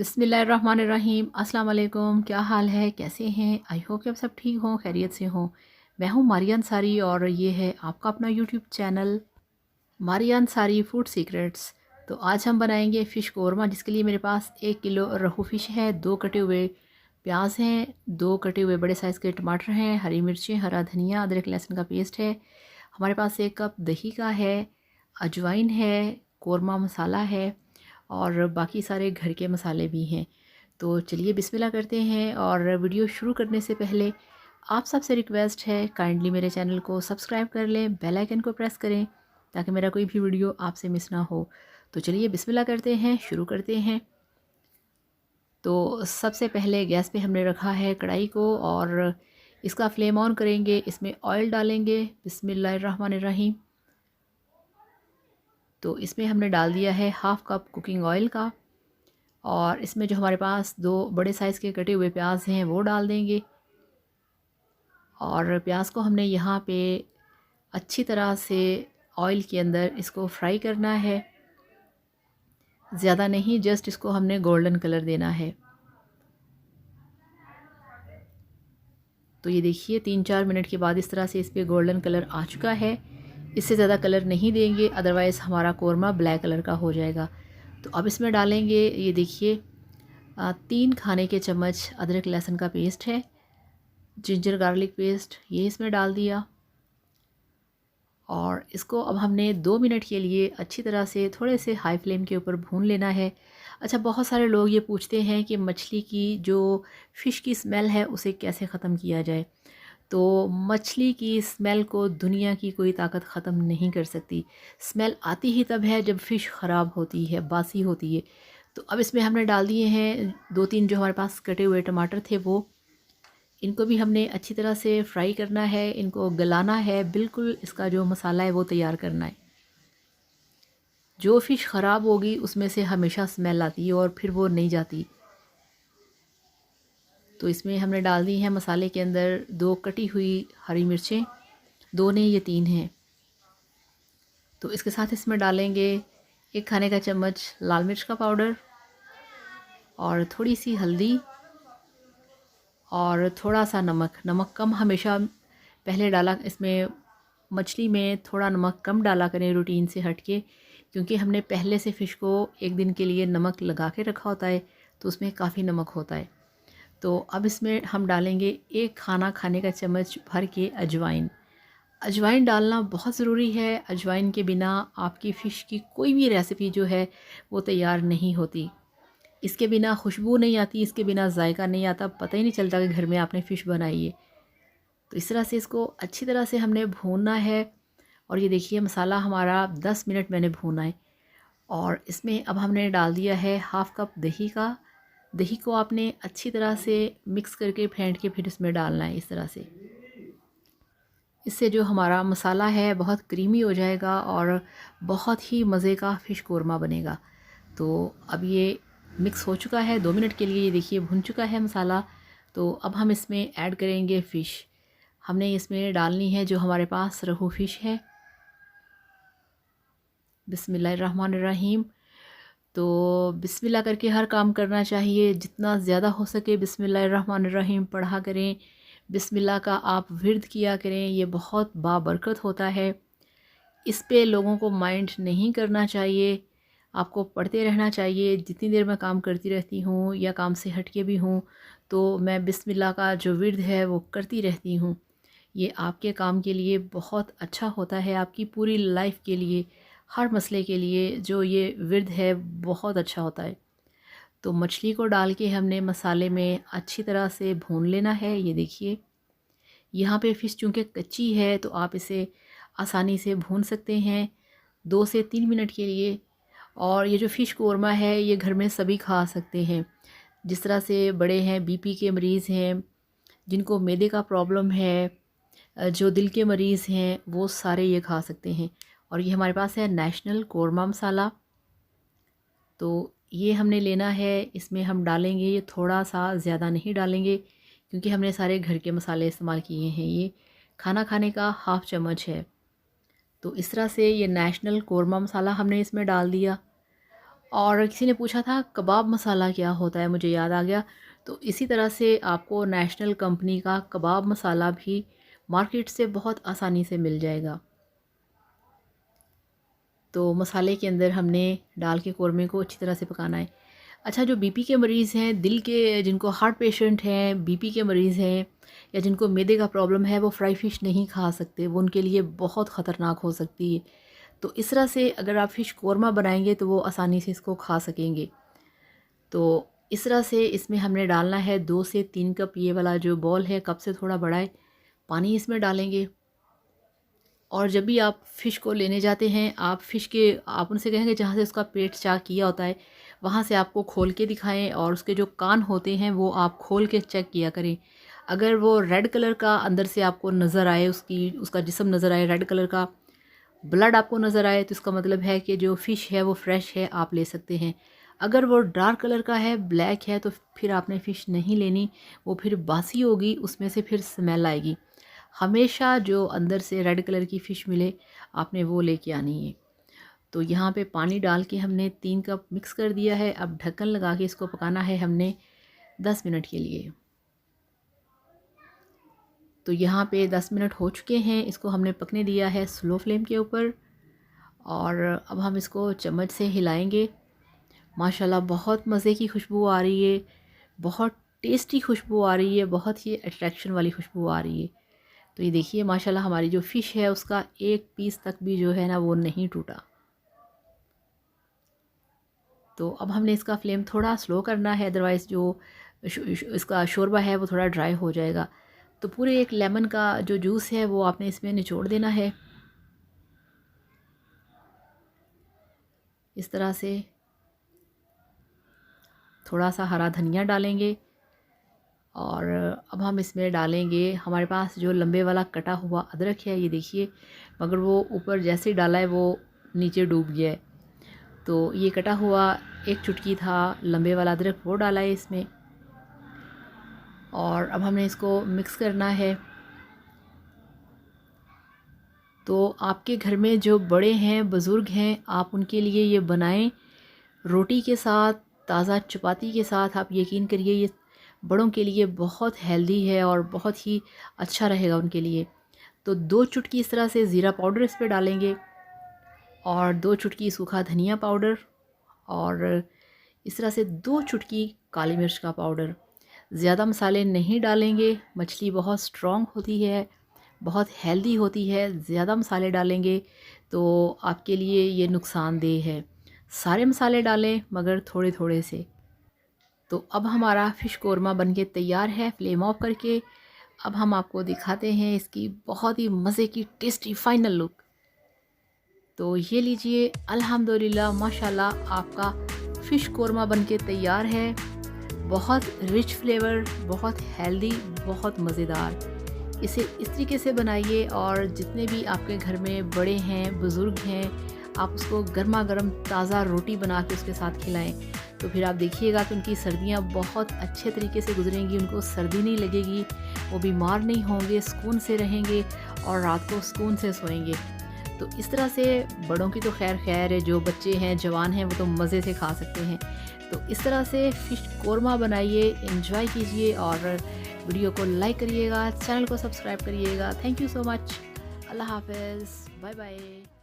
बिस्मिल्लाहिर्रहमानिर्रहीम। अस्सलाम वालेकुम। क्या हाल है, कैसे हैं? आई होप कि आप सब ठीक हों, खैरियत से हों। मैं हूं मारिया अंसारी और ये है आपका अपना YouTube channel Maria Ansari food secrets. तो आज हम बनाएंगे फ़िश कौरमा, जिसके लिए मेरे पास 1 किलो रोहू फ़िश है, 2 कटे हुए प्याज हैं, 2 कटे हुए बड़े साइज़ के टमाटर हैं, हरी मिर्चें, हरा धनिया, अदरक लहसुन का पेस्ट है। हमारे पास 1 कप दही का है, अजवाइन है, कौरमा मसाला है और बाकी सारे घर के मसाले भी हैं। तो चलिए बिस्मिल्लाह करते हैं। और वीडियो शुरू करने से पहले आप सबसे रिक्वेस्ट है, काइंडली मेरे चैनल को सब्सक्राइब कर लें, बेल आइकन को प्रेस करें ताकि मेरा कोई भी वीडियो आपसे मिस ना हो। तो चलिए बिस्मिल्लाह करते हैं, शुरू करते हैं। तो सबसे पहले गैस पे हमने रखा है कढ़ाई को और इसका फ्लेम ऑन करेंगे। इसमें ऑयल डालेंगे। बिस्मिल्लाहिर्रहमानिर्रहीम। तो इसमें हमने डाल दिया है हाफ़ कप कुकिंग ऑयल का और इसमें जो हमारे पास 2 बड़े साइज़ के कटे हुए प्याज हैं वो डाल देंगे। और प्याज को हमने यहाँ पे अच्छी तरह से ऑयल के अंदर इसको फ्राई करना है, ज़्यादा नहीं, जस्ट इसको हमने गोल्डन कलर देना है। तो ये देखिए 3-4 मिनट के बाद इस तरह से इस पर गोल्डन कलर आ चुका है। इससे ज़्यादा कलर नहीं देंगे, अदरवाइज़ हमारा कौरमा ब्लैक कलर का हो जाएगा। तो अब इसमें डालेंगे, ये देखिए 3 खाने के चम्मच अदरक लहसुन का पेस्ट है, जिंजर गार्लिक पेस्ट, ये इसमें डाल दिया। और इसको अब हमने 2 मिनट के लिए अच्छी तरह से थोड़े से हाई फ्लेम के ऊपर भून लेना है। अच्छा, बहुत सारे लोग ये पूछते हैं कि मछली की जो फ़िश की स्मेल है उसे कैसे ख़त्म किया जाए। तो मछली की स्मेल को दुनिया की कोई ताकत ख़त्म नहीं कर सकती। स्मेल आती ही तब है जब फ़िश ख़राब होती है, बासी होती है। तो अब इसमें हमने डाल दिए हैं 2-3 जो हमारे पास कटे हुए टमाटर थे वो। इनको भी हमने अच्छी तरह से फ्राई करना है, इनको गलाना है, बिल्कुल इसका जो मसाला है वो तैयार करना है। जो फ़िश ख़राब होगी उसमें से हमेशा स्मेल आती है और फिर वो नहीं जाती। तो इसमें हमने डाल दी हैं मसाले के अंदर 2 कटी हुई हरी मिर्चें, 2 नहीं ये 3 हैं। तो इसके साथ इसमें डालेंगे 1 खाने का चम्मच लाल मिर्च का पाउडर और थोड़ी सी हल्दी और थोड़ा सा नमक। नमक कम हमेशा पहले डाला, इसमें मछली में थोड़ा नमक कम डाला करें रूटीन से हट के, क्योंकि हमने पहले से फ़िश को 1 दिन के लिए नमक लगा के रखा होता है तो उसमें काफ़ी नमक होता है। तो अब इसमें हम डालेंगे 1 खाने का चम्मच भर के अजवाइन। अजवाइन डालना बहुत ज़रूरी है। अजवाइन के बिना आपकी फ़िश की कोई भी रेसिपी जो है वो तैयार नहीं होती। इसके बिना खुशबू नहीं आती, इसके बिना जायका नहीं आता, पता ही नहीं चलता कि घर में आपने फ़िश बनाई है। तो इस तरह से इसको अच्छी तरह से हमने भूनना है। और ये देखिए मसाला हमारा 10 मिनट मैंने भूना है। और इसमें अब हमने डाल दिया है हाफ़ कप दही का। दही को आपने अच्छी तरह से मिक्स करके फेंट के फिर इसमें डालना है इस तरह से। इससे जो हमारा मसाला है बहुत क्रीमी हो जाएगा और बहुत ही मज़े का फ़िश कौरमा बनेगा। तो अब ये मिक्स हो चुका है 2 मिनट के लिए, ये देखिए भुन चुका है मसाला। तो अब हम इसमें ऐड करेंगे फ़िश। हमने इसमें डालनी है जो हमारे पास रोहू फ़िश है। बिस्मिल्लाहिर्रहमानिर्रहीम। तो बिस्मिल्लाह करके हर काम करना चाहिए, जितना ज़्यादा हो सके बिस्मिल्लाहिर्रहमानिर्रहीम पढ़ा करें। बिस्मिल्लाह का आप विर्द किया करें, ये बहुत बाबरकत होता है। इस पे लोगों को माइंड नहीं करना चाहिए, आपको पढ़ते रहना चाहिए। जितनी देर मैं काम करती रहती हूँ या काम से हट के भी हूँ तो मैं बिस्मिल्लाह का जो विर्द है वो करती रहती हूँ। ये आपके काम के लिए बहुत अच्छा होता है, आपकी पूरी लाइफ के लिए, हर मसले के लिए जो ये विर्द है बहुत अच्छा होता है। तो मछली को डाल के हमने मसाले में अच्छी तरह से भून लेना है। ये देखिए यहाँ पे फ़िश चूँकि कच्ची है तो आप इसे आसानी से भून सकते हैं 2 से 3 मिनट के लिए। और ये जो फ़िश कौरमा है ये घर में सभी खा सकते हैं। जिस तरह से बड़े हैं, बीपी के मरीज़ हैं, जिनको मैदे का प्रॉब्लम है, जो दिल के मरीज़ हैं, वो सारे ये खा सकते हैं। और ये हमारे पास है नेशनल कौरमा मसाला। तो ये हमने लेना है, इसमें हम डालेंगे, ये थोड़ा सा ज़्यादा नहीं डालेंगे क्योंकि हमने सारे घर के मसाले इस्तेमाल किए हैं। ये खाना खाने का हाफ़ चम्मच है। तो इस तरह से ये नेशनल कौरमा मसाला हमने इसमें डाल दिया। और किसी ने पूछा था कबाब मसाला क्या होता है, मुझे याद आ गया। तो इसी तरह से आपको नेशनल कंपनी का कबाब मसाला भी मार्केट से बहुत आसानी से मिल जाएगा। तो मसाले के अंदर हमने डाल के कौरमे को अच्छी तरह से पकाना है। अच्छा, जो बीपी के मरीज़ हैं, दिल के, जिनको हार्ट पेशेंट हैं, बीपी के मरीज़ हैं, या जिनको मैदे का प्रॉब्लम है, वो फ्राई फ़िश नहीं खा सकते, वो उनके लिए बहुत ख़तरनाक हो सकती है। तो इस तरह से अगर आप फ़िश कौरमा बनाएंगे तो वो आसानी से इसको खा सकेंगे। तो इस तरह से इसमें हमने डालना है 2 से 3 कप, ये वाला जो बॉल है कप से थोड़ा बड़ा है, पानी इसमें डालेंगे। और जब भी आप फ़िश को लेने जाते हैं, आप उनसे कहेंगे जहाँ से उसका पेट चाक किया होता है, वहाँ से आपको खोल के दिखाएं, और उसके जो कान होते हैं वो आप खोल के चेक किया करें। अगर वो रेड कलर का अंदर से आपको नज़र आए, उसका जिस्म नज़र आए, रेड कलर का ब्लड आपको नज़र आए, तो इसका मतलब है कि जो फ़िश है वो फ्रेश है, आप ले सकते हैं। अगर वो डार्क कलर का है, ब्लैक है, तो फिर आपने फ़िश नहीं लेनी, वो फिर बासी होगी, उसमें से फिर स्मेल आएगी। हमेशा जो अंदर से रेड कलर की फ़िश मिले, आपने वो लेके आनी है। तो यहाँ पे पानी डाल के हमने 3 कप मिक्स कर दिया है। अब ढक्कन लगा के इसको पकाना है हमने 10 मिनट के लिए। तो यहाँ पे 10 मिनट हो चुके हैं, इसको हमने पकने दिया है स्लो फ्लेम के ऊपर, और अब हम इसको चम्मच से हिलाएंगे। माशाल्लाह बहुत मज़े की खुशबू आ रही है, बहुत टेस्टी खुशबू आ रही है, बहुत ही अट्रैक्शन वाली खुशबू आ रही है। तो ये देखिए माशाल्लाह हमारी जो फ़िश है उसका एक पीस तक भी जो है ना वो नहीं टूटा। तो अब हमने इसका फ्लेम थोड़ा स्लो करना है, अदरवाइज़ जो इसका शोरबा है वो थोड़ा ड्राई हो जाएगा। तो पूरे एक लेमन का जो जूस है वो आपने इसमें निचोड़ देना है, इस तरह से। थोड़ा सा हरा धनिया डालेंगे, और अब हम इसमें डालेंगे, हमारे पास जो लंबे वाला कटा हुआ अदरक है, ये देखिए, मगर वो ऊपर जैसे ही डाला है वो नीचे डूब गया है। तो ये कटा हुआ एक चुटकी था लंबे वाला अदरक, वो डाला है इसमें, और अब हमने इसको मिक्स करना है। तो आपके घर में जो बड़े हैं, बुज़ुर्ग हैं, आप उनके लिए ये बनाएं रोटी के साथ, ताज़ा चपाती के साथ। आप यकीन करिए ये बड़ों के लिए बहुत हेल्दी है और बहुत ही अच्छा रहेगा उनके लिए। तो 2 चुटकी इस तरह से ज़ीरा पाउडर इस पे डालेंगे, और 2 चुटकी सूखा धनिया पाउडर, और इस तरह से 2 चुटकी काली मिर्च का पाउडर। ज़्यादा मसाले नहीं डालेंगे, मछली बहुत स्ट्रॉन्ग होती है, बहुत हेल्दी होती है। ज़्यादा मसाले डालेंगे तो आपके लिए ये नुकसानदेह है। सारे मसाले डालें मगर थोड़े थोड़े से। तो अब हमारा फ़िश कौरमा बनके तैयार है, फ्लेम ऑफ करके। अब हम आपको दिखाते हैं इसकी बहुत ही मज़े की टेस्टी फाइनल लुक। तो ये लीजिए, अल्हम्दुलिल्लाह माशाल्लाह आपका फ़िश कौरमा बनके तैयार है। बहुत रिच फ्लेवर, बहुत हेल्दी, बहुत मज़ेदार। इसे इस तरीके से बनाइए, और जितने भी आपके घर में बड़े हैं, बुज़ुर्ग हैं, आप उसको गर्मा गर्म ताज़ा रोटी बना के उसके साथ खिलाएं। तो फिर आप देखिएगा कि उनकी सर्दियाँ बहुत अच्छे तरीके से गुजरेंगी, उनको सर्दी नहीं लगेगी, वो बीमार नहीं होंगे, सुकून से रहेंगे, और रात को सुकून से सोएंगे। तो इस तरह से बड़ों की तो खैर है, जो बच्चे हैं, जवान हैं, वो तो मज़े से खा सकते हैं। तो इस तरह से फ़िश कौरमा बनाइए, एंजॉय कीजिए, और वीडियो को लाइक करिएगा, चैनल को सब्सक्राइब करिएगा। Thank you so much. अल्लाह हाफ़िज़, बाय बाय।